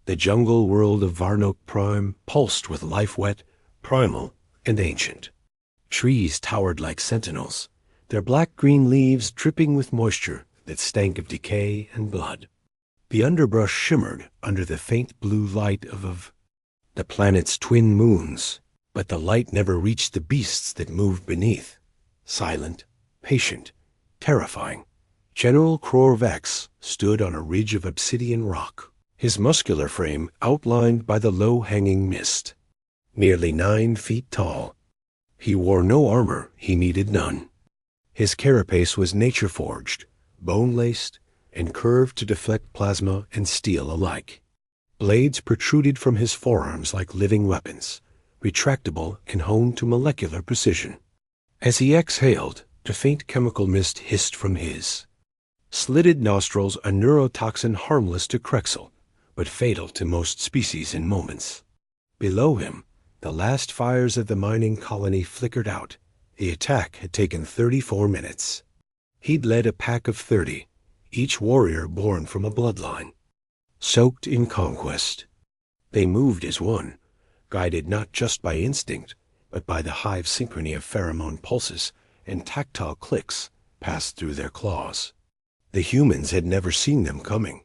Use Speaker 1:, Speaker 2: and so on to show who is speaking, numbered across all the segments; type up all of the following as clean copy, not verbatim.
Speaker 1: The jungle world of Varnoak Prime pulsed with life wet, primal, and ancient. Trees towered like sentinels, their black-green leaves dripping with moisture that stank of decay and blood. The underbrush shimmered under the faint blue light of the planet's twin moons, but the light never reached the beasts that moved beneath. Silent, patient, terrifying, General Kror-Vex stood on a ridge of obsidian rock, his muscular frame outlined by the low-hanging mist. Nearly 9 feet tall. He wore no armor, he needed none. His carapace was nature-forged, bone-laced, and curved to deflect plasma and steel alike. Blades protruded from his forearms like living weapons, retractable and honed to molecular precision. As he exhaled, a faint chemical mist hissed from his slitted nostrils, a neurotoxin harmless to Krexal, but fatal to most species in moments. Below him, the last fires of the mining colony flickered out. The attack had taken 34 minutes. He'd led a pack of 30, each warrior born from a bloodline, soaked in conquest. They moved as one, guided not just by instinct, but by the hive synchrony of pheromone pulses and tactile clicks passed through their claws. The humans had never seen them coming.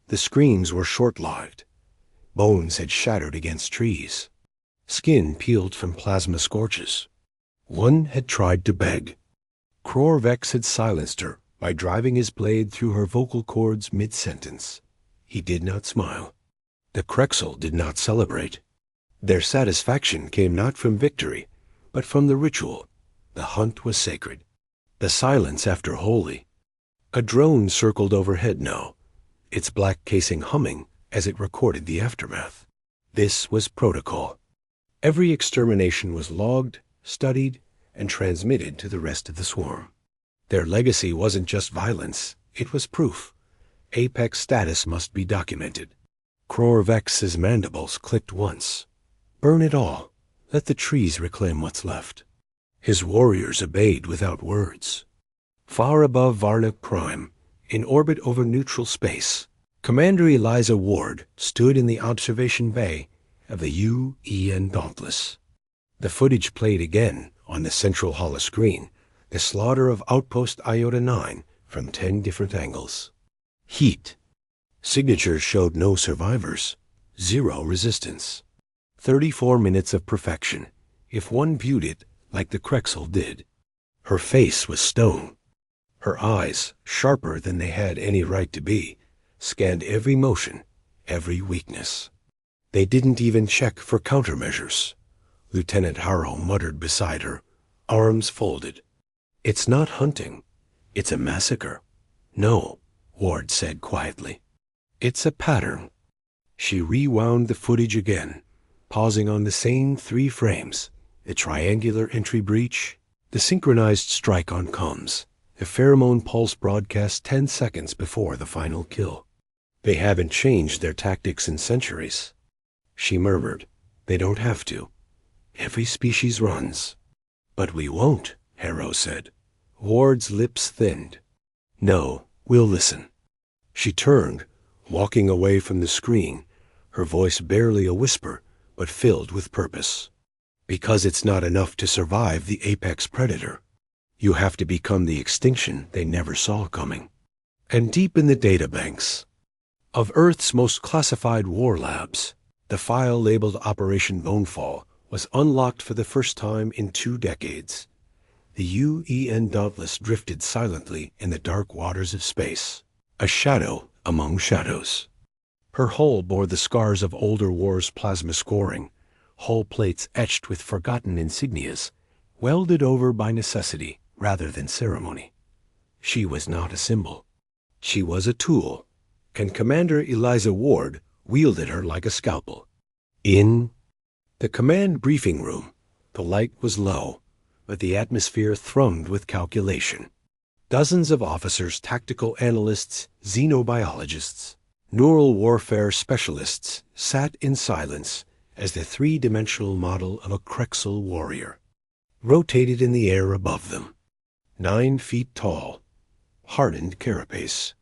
Speaker 1: The screams were short-lived. Bones had shattered against trees. Skin peeled from plasma scorches. One had tried to beg. Kror-Vex had silenced her by driving his blade through her vocal cords mid-sentence. He did not smile. The Krexal did not celebrate. Their satisfaction came not from victory, but from the ritual. The hunt was sacred. The silence after holy. A drone circled overhead now, its black casing humming as it recorded the aftermath. This was protocol. Every extermination was logged, studied, and transmitted to the rest of the swarm. Their legacy wasn't just violence, it was proof. Apex status must be documented. Kror-Vex's mandibles clicked once. Burn it all. Let the trees reclaim what's left. His warriors obeyed without words. Far above Varnoak Prime, in orbit over neutral space, Commander Elisa Ward stood in the observation bay of the UEN Dauntless. The footage played again on the central holoscreen, the slaughter of Outpost Iota 9 from 10 different angles. Heat. Signatures showed no survivors, 0 resistance. 34 minutes of perfection, if one viewed it like the Krexal did. Her face was stone. Her eyes, sharper than they had any right to be, scanned every motion, every weakness. They didn't even check for countermeasures. Lieutenant Harrow muttered beside her, arms folded. It's not hunting. It's a massacre. No, Ward said quietly. It's a pattern. She rewound the footage again, pausing on the same 3 frames, the triangular entry breach, the synchronized strike on comms, the pheromone pulse broadcast 10 seconds before the final kill. They haven't changed their tactics in centuries. She murmured, they don't have to. Every species runs. But we won't, Harrow said. Ward's lips thinned. No, we'll listen. She turned, walking away from the screen, her voice barely a whisper, but filled with purpose. Because it's not enough to survive the apex predator. You have to become the extinction they never saw coming. And deep in the databanks of Earth's most classified war labs, the file labeled Operation Bonefall was unlocked for the first time in 2 decades. The UEN Dauntless drifted silently in the dark waters of space, a shadow among shadows. Her hull bore the scars of older wars' plasma scoring, hull plates etched with forgotten insignias, welded over by necessity rather than ceremony. She was not a symbol. She was a tool, and Commander Elisa Ward wielded her like a scalpel. In the command briefing room, the light was low, but the atmosphere thrummed with calculation. Dozens of officers, tactical analysts, xenobiologists, neural warfare specialists sat in silence as the 3-dimensional model of a Krexal warrior rotated in the air above them. 9 feet tall, hardened carapace,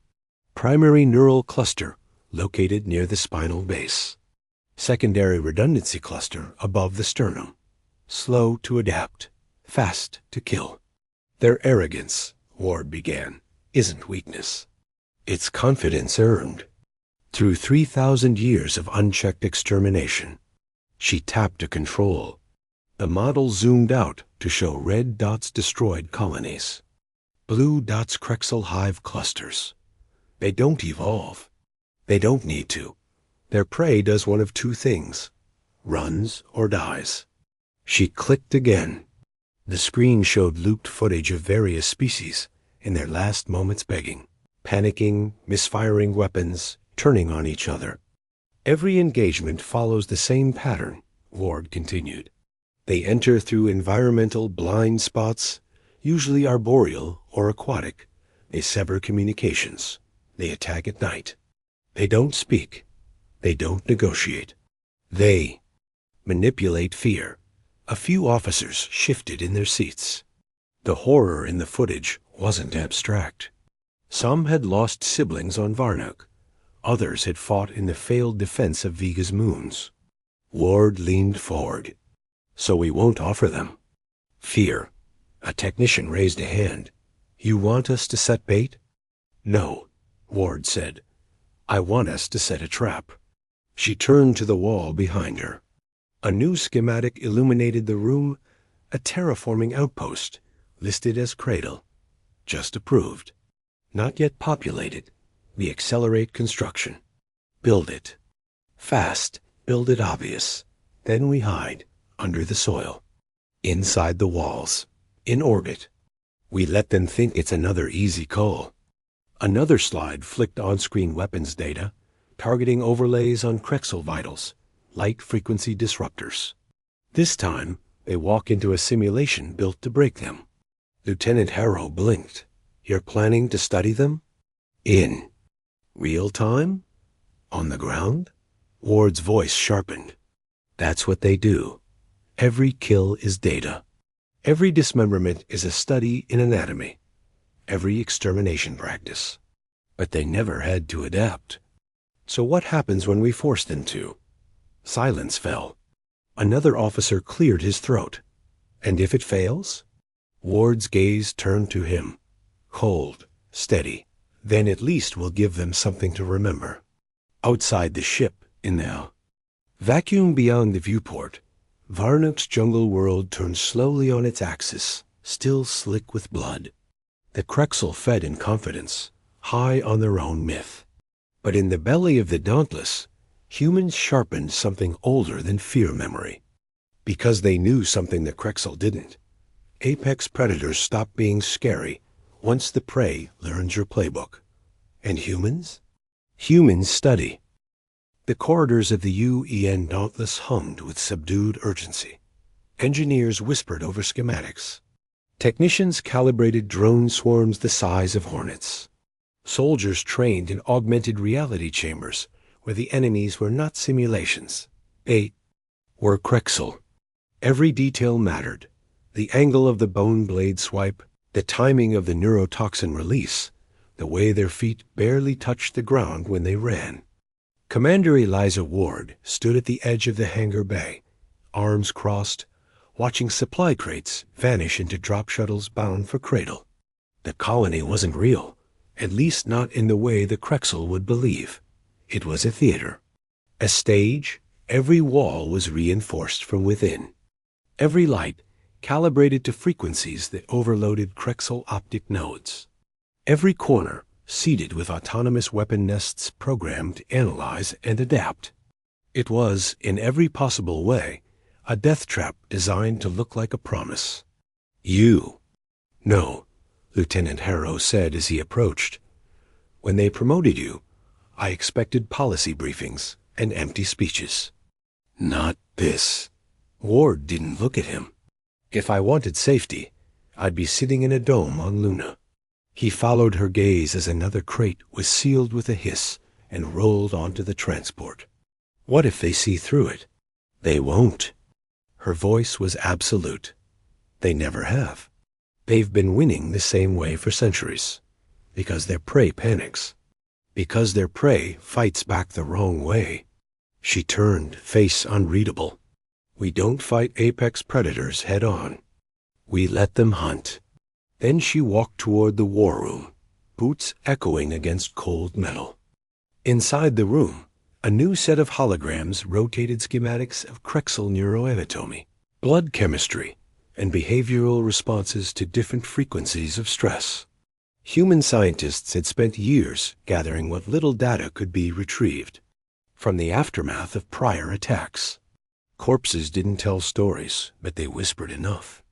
Speaker 1: primary neural cluster located near the spinal base. Secondary redundancy cluster above the sternum. Slow to adapt, fast to kill. Their arrogance, Ward began, isn't weakness. It's confidence earned. Through 3,000 years of unchecked extermination. She tapped a control. The model zoomed out to show red dots destroyed colonies. Blue dots Krexal hive clusters. They don't evolve. They don't need to. Their prey does one of two things. Runs or dies. She clicked again. The screen showed looped footage of various species in their last moments begging, panicking, misfiring weapons, turning on each other. Every engagement follows the same pattern, Ward continued. They enter through environmental blind spots, usually arboreal or aquatic. They sever communications. They attack at night. They don't speak. They don't negotiate. They manipulate fear. A few officers shifted in their seats. The horror in the footage wasn't abstract. Some had lost siblings on Varnock. Others had fought in the failed defense of Vega's moons. Ward leaned forward. So we won't offer them. Fear. A technician raised a hand. You want us to set bait? No, Ward said. I want us to set a trap. She turned to the wall behind her. A new schematic illuminated the room, a terraforming outpost, listed as Cradle. Just approved. Not yet populated. We accelerate construction. Build it. Fast, build it obvious. Then we hide, under the soil. Inside the walls. In orbit. We let them think it's another easy call. Another slide flicked on-screen weapons data, targeting overlays on Krexal vitals, light-frequency disruptors. This time, they walk into a simulation built to break them. Lieutenant Harrow blinked. You're planning to study them? In real time? On the ground? Ward's voice sharpened. That's what they do. Every kill is data. Every dismemberment is a study in anatomy. Every extermination practice. But they never had to adapt. So what happens when we force them to? Silence fell. Another officer cleared his throat. And if it fails? Ward's gaze turned to him. Cold, steady. Then at least we'll give them something to remember. Outside the ship, in the vacuum beyond the viewport, Varnock's jungle world turned slowly on its axis, still slick with blood. The Krexal fed in confidence, high on their own myth. But in the belly of the Dauntless, humans sharpened something older than fear memory. Because they knew something the Krexal didn't. Apex predators stopped being scary once the prey learns your playbook. And humans? Humans study. The corridors of the UEN Dauntless hummed with subdued urgency. Engineers whispered over schematics. Technicians calibrated drone swarms the size of hornets. Soldiers trained in augmented reality chambers where the enemies were not simulations. They were Krexal. Every detail mattered. The angle of the bone blade swipe, the timing of the neurotoxin release, the way their feet barely touched the ground when they ran. Commander Elisa Ward stood at the edge of the hangar bay, arms crossed, watching supply crates vanish into drop shuttles bound for Cradle. The colony wasn't real, at least not in the way the Krexal would believe. It was a theater. A stage, every wall was reinforced from within. Every light calibrated to frequencies that overloaded Krexal optic nodes. Every corner seeded with autonomous weapon nests programmed to analyze and adapt. It was, in every possible way, a death trap designed to look like a promise. You. No, Lieutenant Harrow said as he approached. When they promoted you, I expected policy briefings and empty speeches. Not this. Ward didn't look at him. If I wanted safety, I'd be sitting in a dome on Luna. He followed her gaze as another crate was sealed with a hiss and rolled onto the transport. What if they see through it? They won't. Her voice was absolute. They never have. They've been winning the same way for centuries, because their prey panics. Because their prey fights back the wrong way. She turned, face unreadable. We don't fight apex predators head on. We let them hunt. Then she walked toward the war room, boots echoing against cold metal. Inside the room, a new set of holograms rotated schematics of Krexal neuroanatomy, blood chemistry, and behavioral responses to different frequencies of stress. Human scientists had spent years gathering what little data could be retrieved from the aftermath of prior attacks. Corpses didn't tell stories, but they whispered enough,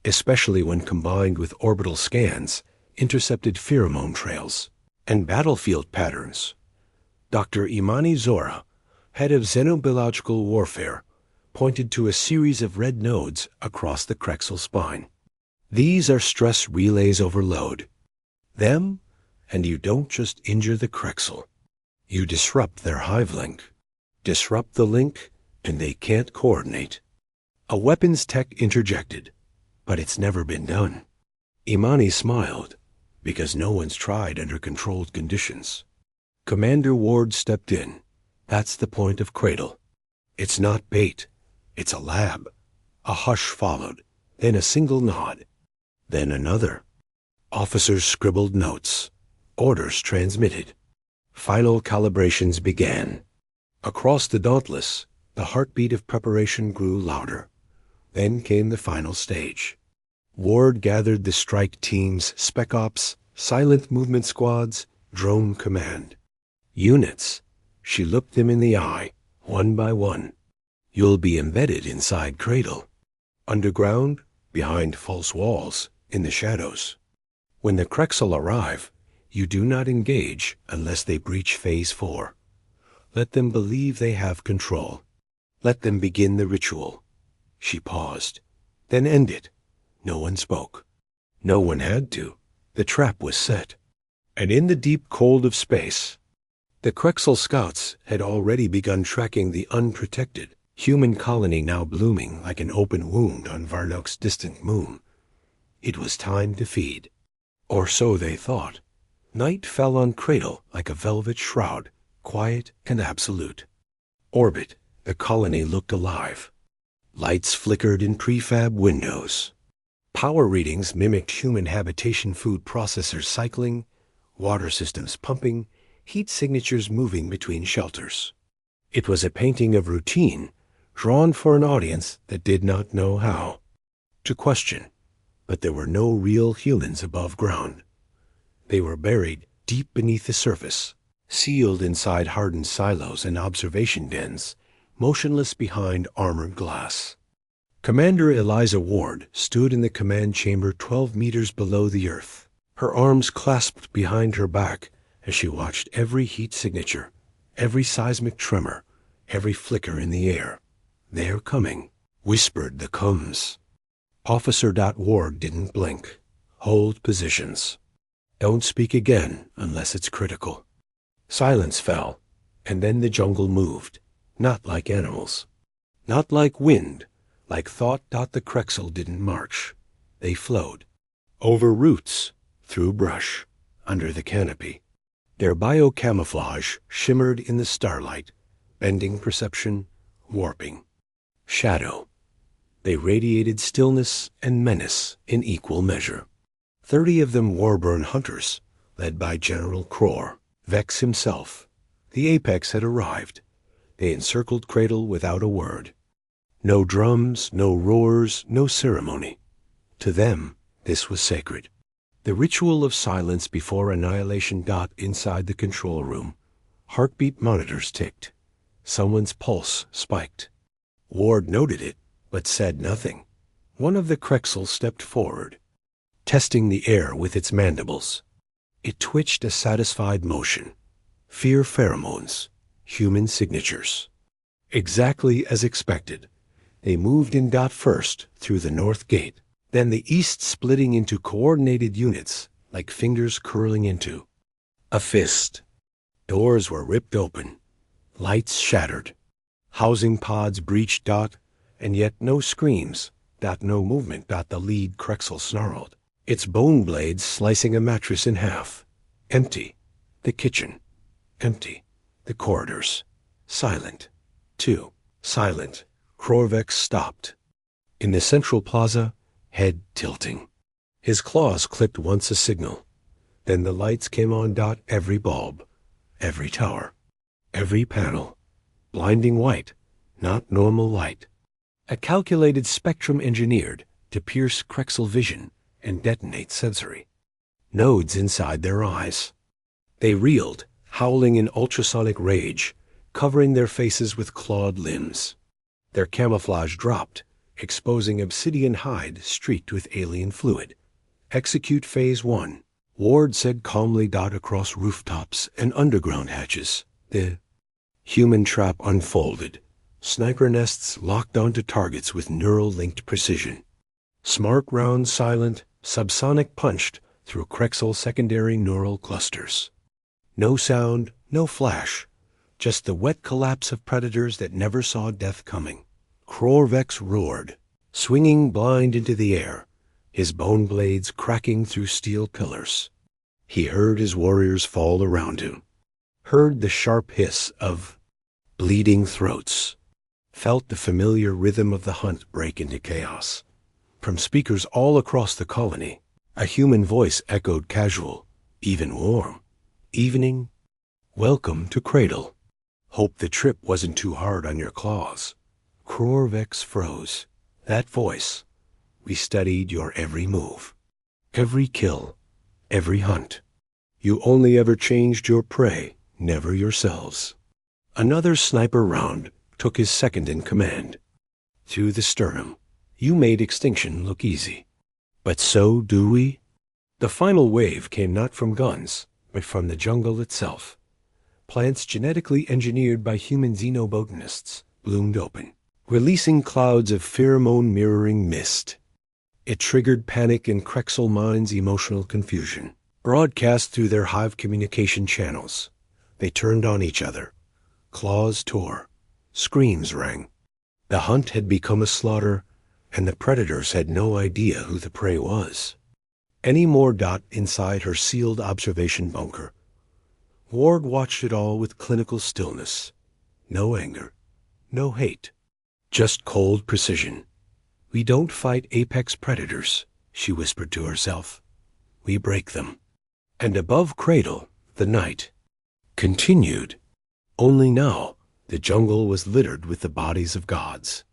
Speaker 1: especially when combined with orbital scans, intercepted pheromone trails, and battlefield patterns. Dr. Imani Zora, head of xenobiological warfare, pointed to a series of red nodes across the Krexal spine. These are stress relays overload. Them, and you don't just injure the Krexal. You disrupt their hive link. Disrupt the link, and they can't coordinate. A weapons tech interjected, but it's never been done. Imani smiled, because no one's tried under controlled conditions. Commander Ward stepped in. That's the point of Cradle. It's not bait. It's a lab. A hush followed, then a single nod, then another. Officers scribbled notes. Orders transmitted. Final calibrations began. Across the Dauntless, the heartbeat of preparation grew louder. Then came the final stage. Ward gathered the strike teams, spec ops, silent movement squads, drone command. Units. She looked them in the eye, one by one. You'll be embedded inside Cradle. Underground, behind false walls, in the shadows. When the Krexal arrive, you do not engage unless they breach Phase 4. Let them believe they have control. Let them begin the ritual. She paused, then end it. No one spoke. No one had to. The trap was set. And in the deep cold of space, the Krexal scouts had already begun tracking the unprotected human colony now blooming like an open wound on Varnok's distant moon. It was time to feed. Or so they thought. Night fell on Cradle like a velvet shroud, quiet and absolute. Orbit, the colony looked alive. Lights flickered in prefab windows. Power readings mimicked human habitation food processors cycling, water systems pumping, heat signatures moving between shelters. It was a painting of routine, drawn for an audience that did not know how to question. But there were no real humans above ground. They were buried deep beneath the surface, sealed inside hardened silos and observation dens, motionless behind armored glass. Commander Elisa Ward stood in the command chamber 12 meters below the earth, her arms clasped behind her back as she watched every heat signature, every seismic tremor, every flicker in the air. "They're coming," whispered the Combs. Officer Ward didn't blink. Hold positions. Don't speak again unless it's critical. Silence fell, and then the jungle moved, not like animals. Not like wind, like thought. The Krexal didn't march. They flowed. Over roots, through brush, under the canopy. Their biocamouflage shimmered in the starlight, bending perception, warping. Shadow. They radiated stillness and menace in equal measure. 30 of them Warburn hunters, led by General Kror, Vex himself. The apex had arrived. They encircled Cradle without a word. No drums, no roars, no ceremony. To them, this was sacred. The ritual of silence before annihilation. Inside the control room, heartbeat monitors ticked. Someone's pulse spiked. Ward noted it, but said nothing. One of the Krexal stepped forward, testing the air with its mandibles. It twitched a satisfied motion. Fear pheromones, human signatures. Exactly as expected, they moved in. First through the north gate, then the east, splitting into coordinated units like fingers curling into a fist. Doors were ripped open. Lights shattered. Housing pods breached. And yet no screams. No movement. The lead Krexal snarled, its bone blades slicing a mattress in half. Empty. The kitchen. Empty. The corridors. Silent. 2. Silent. Krorvex stopped. In the central plaza, head tilting. His claws clicked once a signal. Then the lights came on. Every bulb. Every tower. Every panel. Blinding white. Not normal light. A calculated spectrum engineered to pierce Krexal vision and detonate sensory. Nodes inside their eyes. They reeled, howling in ultrasonic rage, covering their faces with clawed limbs. Their camouflage dropped, exposing obsidian hide streaked with alien fluid. Execute Phase 1, Ward said calmly. Across rooftops and underground hatches, the human trap unfolded. Sniper nests locked onto targets with neural-linked precision. Smart rounds silent, subsonic punched through Krexal secondary neural clusters. No sound, no flash, just the wet collapse of predators that never saw death coming. Krorvex roared, swinging blind into the air, his bone blades cracking through steel pillars. He heard his warriors fall around him, heard the sharp hiss of bleeding throats, felt the familiar rhythm of the hunt break into chaos. From speakers all across the colony, a human voice echoed casual, even warm. Evening. Welcome to Cradle. Hope the trip wasn't too hard on your claws. Krorvex froze. That voice. We studied your every move. Every kill. Every hunt. You only ever changed your prey, never yourselves. Another sniper round took his second in command. Through the sternum. You made Extinction look easy. But so do we? The final wave came not from guns, but from the jungle itself. Plants genetically engineered by human xenobotanists bloomed open, releasing clouds of pheromone-mirroring mist. It triggered panic in Krexal minds' emotional confusion. Broadcast through their hive communication channels. They turned on each other. Claws tore. Screams rang. The hunt had become a slaughter, and the predators had no idea who the prey was. Any more. Inside her sealed observation bunker. Ward watched it all with clinical stillness. No anger. No hate. Just cold precision. We don't fight apex predators, she whispered to herself. We break them. And above Cradle, the night continued. Only now, the jungle was littered with the bodies of gods.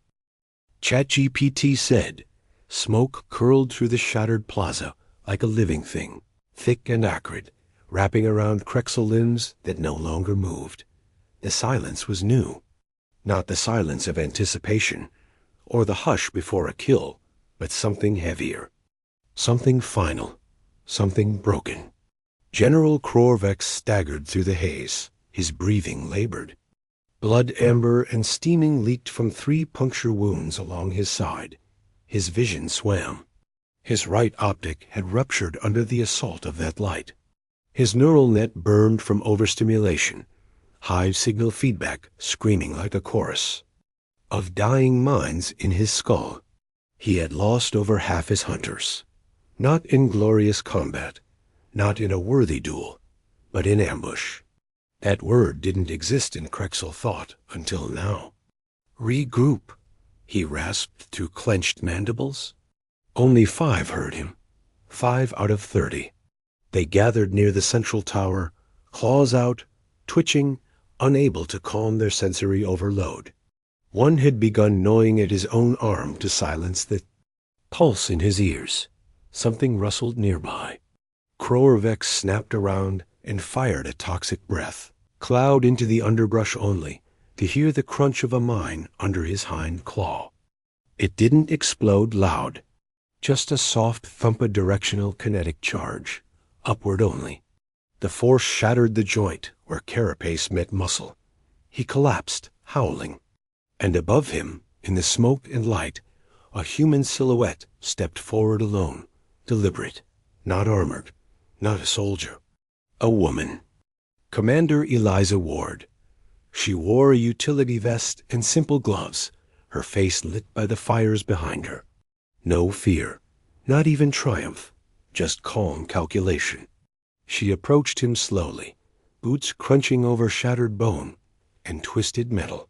Speaker 1: ChatGPT said, smoke curled through the shattered plaza like a living thing, thick and acrid, wrapping around Krexal limbs that no longer moved. The silence was new. Not the silence of anticipation, or the hush before a kill, but something heavier. Something final. Something broken. General Krorvex staggered through the haze, his breathing labored. Blood amber and steaming leaked from 3 puncture wounds along his side. His vision swam. His right optic had ruptured under the assault of that light. His neural net burned from overstimulation, hive signal feedback screaming like a chorus. Of dying minds in his skull. He had lost over half his hunters. Not in glorious combat, not in a worthy duel, but in ambush. That word didn't exist in Krexal thought until now. Regroup, he rasped through clenched mandibles. Only 5 heard him. 5 out of 30. They gathered near the central tower, claws out, twitching, unable to calm their sensory overload. One had begun gnawing at his own arm to silence the pulse in his ears. Something rustled nearby. Krorvex snapped around and fired a toxic breath, cloud into the underbrush only, to hear the crunch of a mine under his hind claw. It didn't explode loud, just a soft thump, a directional kinetic charge, upward only. The force shattered the joint where carapace met muscle. He collapsed, howling. And above him, in the smoke and light, a human silhouette stepped forward alone, deliberate, not armored, not a soldier. A woman. Commander Elisa Ward. She wore a utility vest and simple gloves, her face lit by the fires behind her. No fear, not even triumph, just calm calculation. She approached him slowly, boots crunching over shattered bone and twisted metal.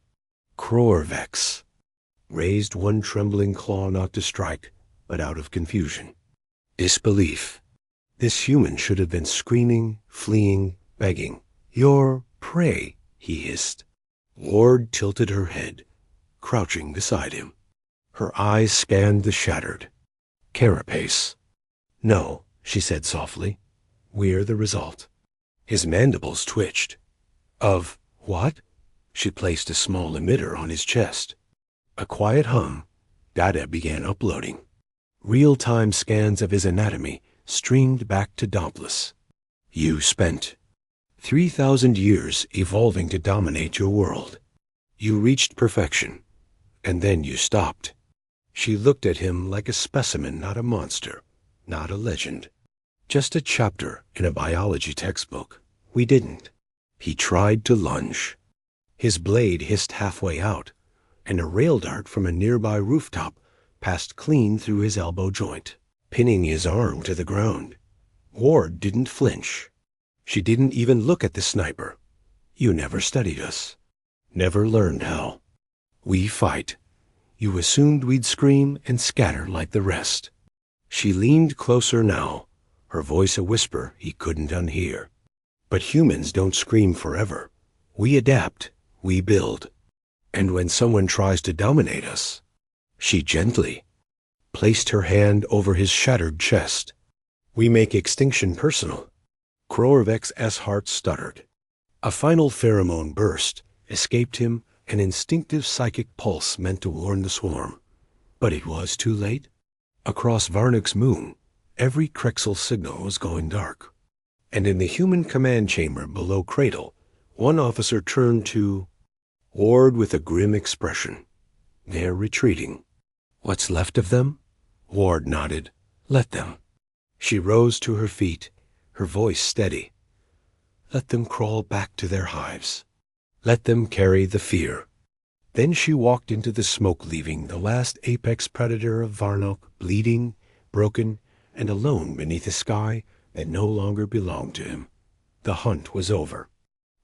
Speaker 1: Krorvex raised one trembling claw not to strike, but out of confusion. Disbelief. This human should have been screaming, fleeing, begging. "Your prey," he hissed. Ward tilted her head, crouching beside him. Her eyes scanned the shattered carapace. "No," she said softly. "We're the result." His mandibles twitched. "Of what?" She placed a small emitter on his chest. A quiet hum. Data began uploading. Real-time scans of his anatomy streamed back to Dauntless. "You spent 3,000 years evolving to dominate your world. You reached perfection, and then you stopped." She looked at him like a specimen, not a monster, not a legend. Just a chapter in a biology textbook. We didn't. He tried to lunge. His blade hissed halfway out, and a rail dart from a nearby rooftop passed clean through his elbow joint, pinning his arm to the ground. Ward didn't flinch. She didn't even look at the sniper. "You never studied us. Never learned how. We fight. You assumed we'd scream and scatter like the rest." She leaned closer now, her voice a whisper he couldn't unhear. "But humans don't scream forever. We adapt. We build. And when someone tries to dominate us..." She gently placed her hand over his shattered chest. "We make extinction personal." Krorvex's heart stuttered. A final pheromone burst escaped him, an instinctive psychic pulse meant to warn the swarm. But it was too late. Across Varnuk's moon, every Krexal signal was going dark. And in the human command chamber below Cradle, one officer turned to Ward with a grim expression. "They're retreating." "What's left of them?" Ward nodded. "Let them." She rose to her feet, her voice steady. "Let them crawl back to their hives. Let them carry the fear." Then she walked into the smoke, leaving the last apex predator of Varnok bleeding, broken, and alone beneath a sky that no longer belonged to him. The hunt was over.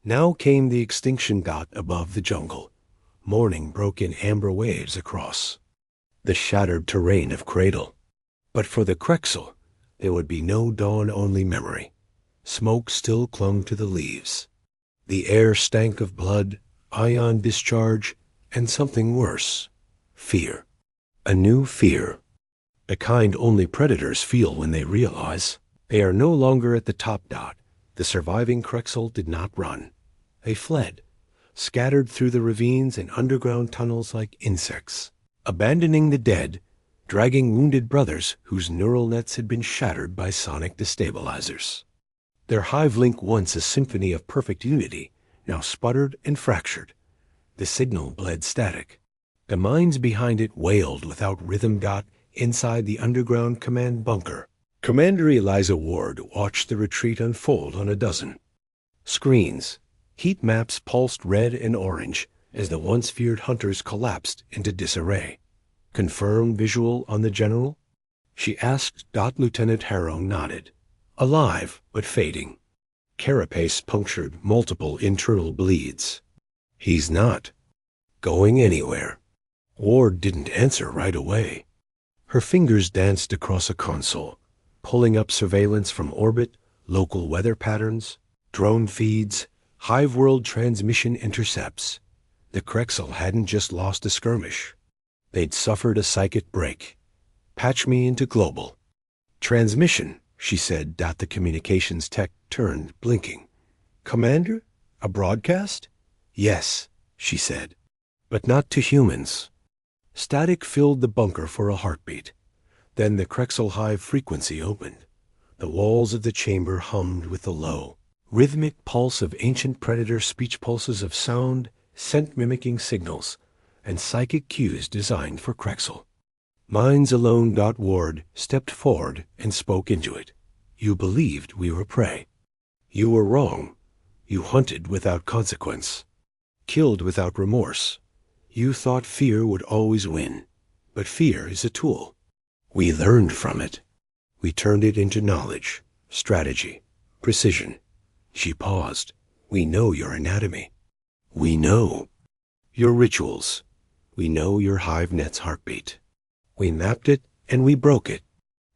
Speaker 1: Now came the extinction dot above the jungle. Morning broke in amber waves across the shattered terrain of Cradle. But for the Krexal, there would be no dawn-only memory. Smoke still clung to the leaves. The air stank of blood, ion discharge, and something worse. Fear. A new fear. The kind only predators feel when they realize they are no longer at the top dot. The surviving Krexal did not run. They fled, scattered through the ravines and underground tunnels like insects, abandoning the dead, dragging wounded brothers whose neural nets had been shattered by sonic destabilizers. Their hive link, once a symphony of perfect unity, now sputtered and fractured. The signal bled static. The minds behind it wailed without rhythm. Inside the underground command bunker, Commander Elisa Ward watched the retreat unfold on a dozen screens. Heat maps pulsed red and orange as the once feared hunters collapsed into disarray. "Confirm visual on the general?" she asked. Lieutenant Harrow nodded. "Alive, but fading. Carapace punctured, multiple internal bleeds." "He's not going anywhere." Ward didn't answer right away. Her fingers danced across a console, pulling up surveillance from orbit, local weather patterns, drone feeds, hive world transmission intercepts. The Krexal hadn't just lost a skirmish. They'd suffered a psychic break. "Patch me into global." "Transmission," she said. The communications tech turned, blinking. "Commander? A broadcast?" "Yes," she said. "But not to humans." Static filled the bunker for a heartbeat. Then the Krexal hive frequency opened. The walls of the chamber hummed with the low, rhythmic pulse of ancient predator speech, pulses of sound, scent-mimicking signals, and psychic cues designed for Krexal. Minds alone. Ward stepped forward and spoke into it. "You believed we were prey. You were wrong. You hunted without consequence, killed without remorse. You thought fear would always win, but fear is a tool. We learned from it. We turned it into knowledge, strategy, precision." She paused. We know your anatomy. We know your rituals. We know your hive net's heartbeat. We mapped it and we broke it.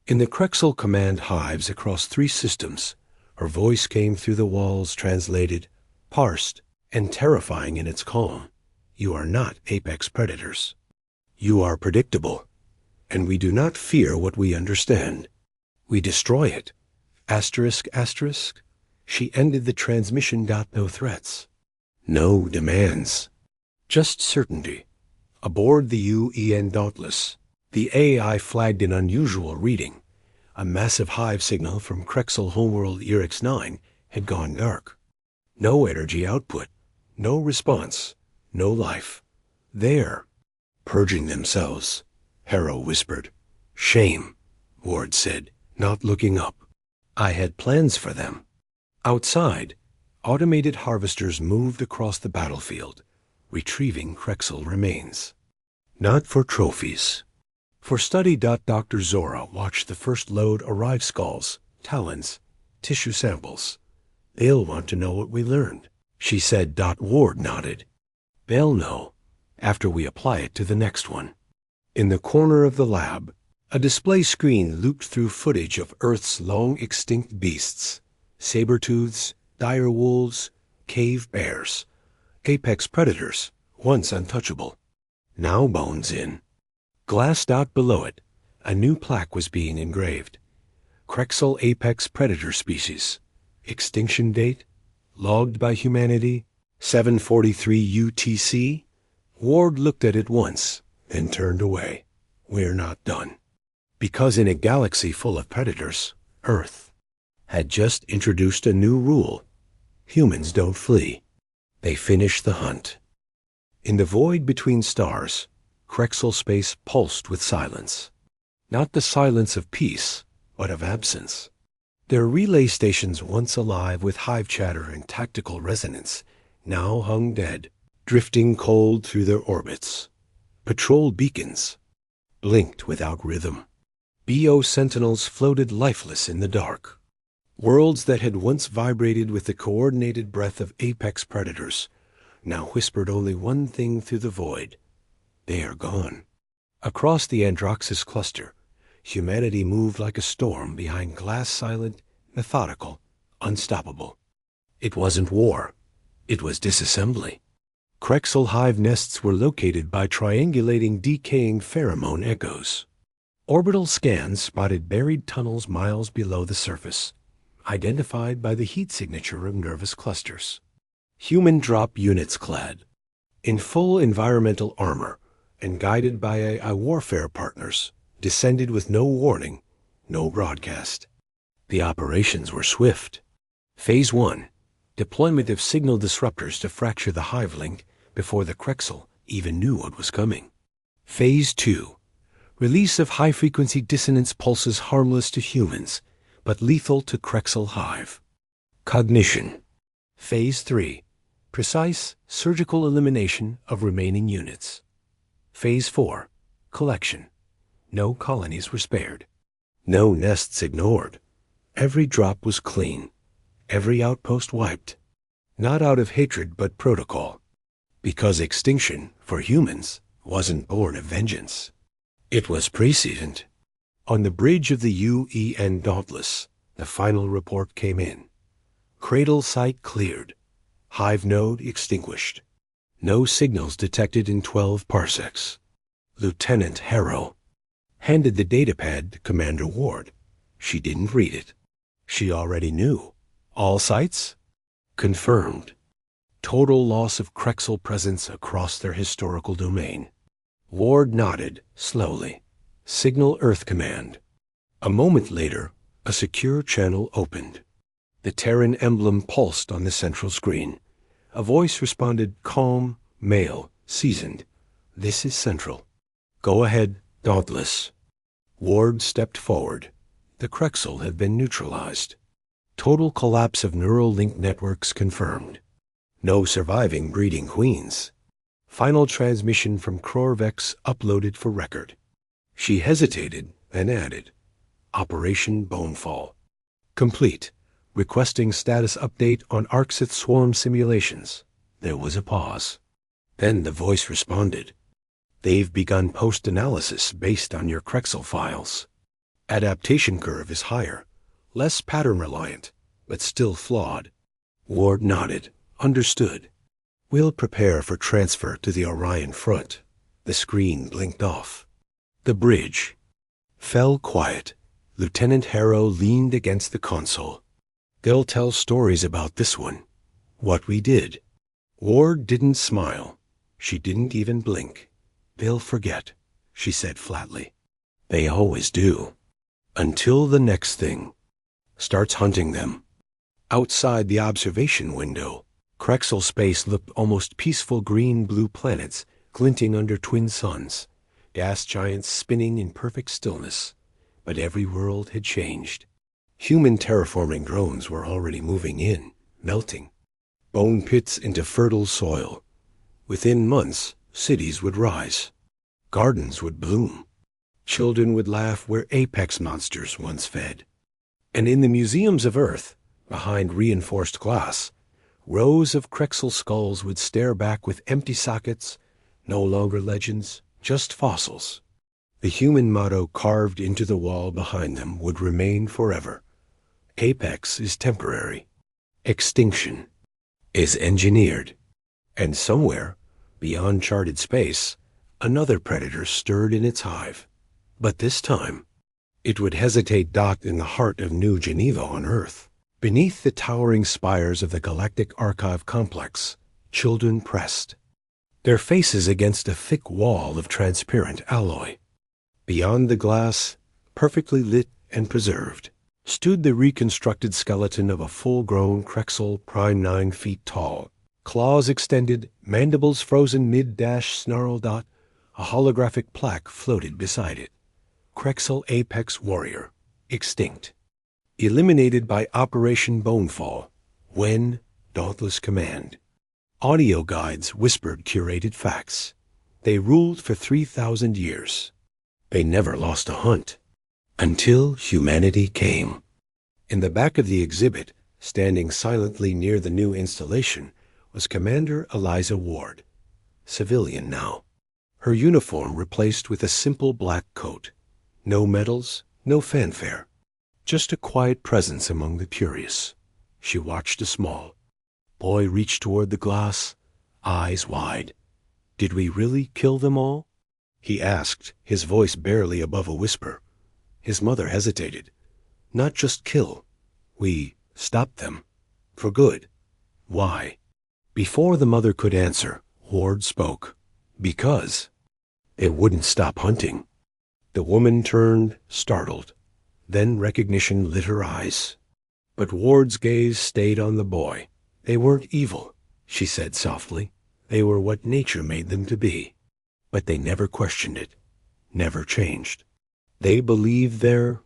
Speaker 1: In the Krexal command hives across 3 systems, her voice came through the walls, translated, parsed, and terrifying in its calm. You are not apex predators. You are predictable, and we do not fear what we understand. We destroy it. Asterisk, asterisk. She ended the transmission. No threats. No demands. Just certainty. Aboard the UEN Dauntless, the AI flagged an unusual reading. A massive hive signal from Krexal homeworld ERX-9 had gone dark. No energy output. No response. No life. There. Purging themselves, Harrow whispered. Shame, Ward said, not looking up. I had plans for them. Outside, automated harvesters moved across the battlefield, retrieving Krexal remains. Not for trophies. For study. Dr. Zora watched the first load arrive. Skulls, talons, tissue samples. They'll want to know what we learned, she said. Ward nodded. They'll know after we apply it to the next one. In the corner of the lab, a display screen looped through footage of Earth's long-extinct beasts, saber-tooths, dire wolves, cave bears, apex predators, once untouchable, now bones in. Glassed out below it, a new plaque was being engraved. Krexal apex predator species. Extinction date, logged by humanity, 743 UTC. Ward looked at it once, then turned away. We're not done. Because in a galaxy full of predators, Earth had just introduced a new rule. Humans don't flee. They finish the hunt. In the void between stars, Krexal space pulsed with silence. Not the silence of peace, but of absence. Their relay stations, once alive with hive chatter and tactical resonance, now hung dead, drifting cold through their orbits. Patrol beacons blinked without rhythm. BO sentinels floated lifeless in the dark. Worlds that had once vibrated with the coordinated breath of apex predators now whispered only one thing through the void. They are gone. Across the Androxus cluster, humanity moved like a storm behind glass-silent, methodical, unstoppable. It wasn't war. It was disassembly. Krexal hive nests were located by triangulating decaying pheromone echoes. Orbital scans spotted buried tunnels miles below the surface, identified by the heat signature of nervous clusters. Human drop units clad, in full environmental armor and guided by AI warfare partners, descended with no warning, no broadcast. The operations were swift. Phase 1, deployment of signal disruptors to fracture the hive link before the Krexal even knew what was coming. Phase 2, release of high-frequency dissonance pulses harmless to humans, but lethal to Krexal hive. Cognition. Phase 3, precise surgical elimination of remaining units. Phase 4, collection. No colonies were spared. No nests ignored. Every drop was clean. Every outpost wiped. Not out of hatred, but protocol. Because extinction, for humans, wasn't born of vengeance. It was precedent. On the bridge of the UEN Dauntless, the final report came in. Cradle site cleared. Hive node extinguished. No signals detected in 12 parsecs. Lieutenant Harrow handed the datapad to Commander Ward. She didn't read it. She already knew. All sites? Confirmed. Total loss of Krexal presence across their historical domain. Ward nodded, slowly. Signal Earth Command. A moment later, a secure channel opened. The Terran emblem pulsed on the central screen. A voice responded, calm, male, seasoned. This is Central. Go ahead, Dauntless. Ward stepped forward. The Krexal had been neutralized. Total collapse of neural link networks confirmed. No surviving breeding queens. Final transmission from Krorvex uploaded for record. She hesitated, then added, Operation Bonefall. Complete. requesting status update on Arxith swarm simulations. There was a pause. Then the voice responded. They've begun post-analysis based on your Krexal files. Adaptation curve is higher, less pattern-reliant, but still flawed. Ward nodded. Understood. We'll prepare for transfer to the Orion front. The screen blinked off. The bridge fell quiet. Lieutenant Harrow leaned against the console. They'll tell stories about this one. What we did. Ward didn't smile. She didn't even blink. They'll forget, she said flatly. They always do. Until the next thing starts hunting them. Outside the observation window, Krexal space looked almost peaceful green-blue planets glinting under twin suns, gas giants spinning in perfect stillness. But every world had changed. Human terraforming drones were already moving in, melting. Bone pits into fertile soil. Within months, cities would rise. Gardens would bloom. Children would laugh where apex monsters once fed. And in the museums of Earth, behind reinforced glass, rows of Krexal skulls would stare back with empty sockets, no longer legends, just fossils. The human motto carved into the wall behind them would remain forever. Apex is temporary. Extinction is engineered. And somewhere, beyond charted space, another predator stirred in its hive. But this time, it would hesitate docked in the heart of New Geneva on Earth. Beneath the towering spires of the Galactic Archive complex, children pressed, their faces against a thick wall of transparent alloy. Beyond the glass, perfectly lit and preserved, stood the reconstructed skeleton of a full-grown Krexal prime 9 feet tall. Claws extended, mandibles frozen mid-snarled. A holographic plaque floated beside it. Krexal Apex Warrior, extinct. Eliminated by Operation Bonefall. UEN Dauntless command. Audio guides whispered curated facts. They ruled for 3,000 years. They never lost a hunt. Until humanity came. In the back of the exhibit, standing silently near the new installation, was Commander Elisa Ward. Civilian now. Her uniform replaced with a simple black coat. No medals, no fanfare. Just a quiet presence among the curious. She watched a small boy reach toward the glass, eyes wide. Did we really kill them all? He asked, his voice barely above a whisper. His mother hesitated. Not just kill. We stopped them. For good. Why? Before the mother could answer, Ward spoke. Because it wouldn't stop hunting. The woman turned, startled. Then recognition lit her eyes. But Ward's gaze stayed on the boy. They weren't evil, she said softly. They were what nature made them to be. But they never questioned it, never changed. They believed their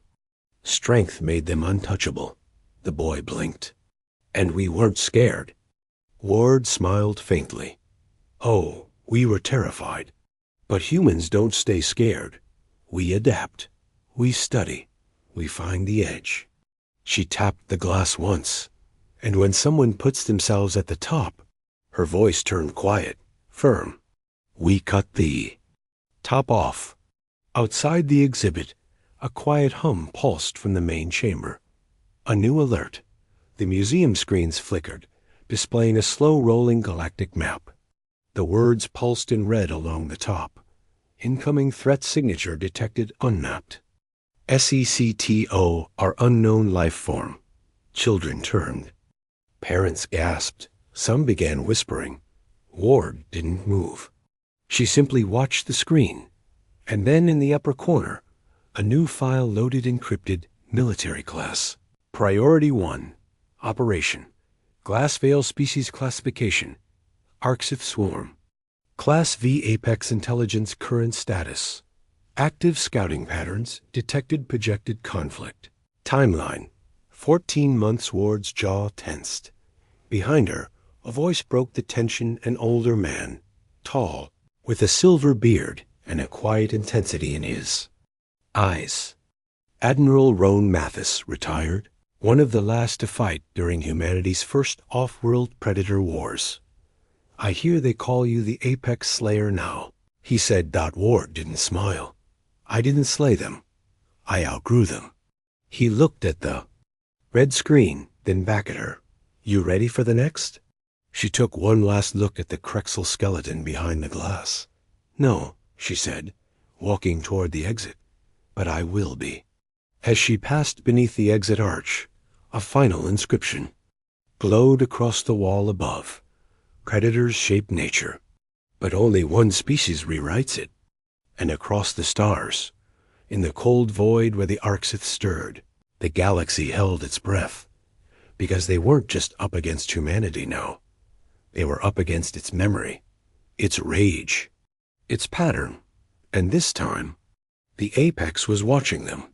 Speaker 1: strength made them untouchable. The boy blinked. And we weren't scared. Ward smiled faintly. Oh, we were terrified. But humans don't stay scared. We adapt. We study. We find the edge. She tapped the glass once, and when someone puts themselves at the top, her voice turned quiet, firm. We cut the top off. Outside the exhibit, a quiet hum pulsed from the main chamber. A new alert. The museum screens flickered, displaying a slow-rolling galactic map. The words pulsed in red along the top. Incoming threat signature detected unmapped. SECTO, our unknown life form. Children turned. Parents gasped. Some began whispering. Ward didn't move. She simply watched the screen. And then in the upper corner, a new file loaded encrypted, military class. Priority 1. Operation. Glassvale Species Classification. Arxith Swarm. Class V Apex Intelligence Current Status. Active scouting patterns detected projected conflict. Timeline. 14 months. Ward's jaw tensed. Behind her, a voice broke the tension. An older man, tall, with a silver beard and a quiet intensity in his eyes. Admiral Roan Mathis, retired. one of the last to fight during humanity's first off-world predator wars. I hear they call you the Apex Slayer now, he said. Ward didn't smile. I didn't slay them. I outgrew them. He looked at the red screen, then back at her. You ready for the next? She took one last look at the Krexal skeleton behind the glass. No, she said, walking toward the exit. But I will be. As she passed beneath the exit arch, a final inscription glowed across the wall above. Predators shape nature, but only one species rewrites it. And across the stars, in the cold void where the Arxith stirred, the galaxy held its breath, because they weren't just up against humanity now. They were up against its memory, its rage, its pattern, and this time, the Apex was watching them.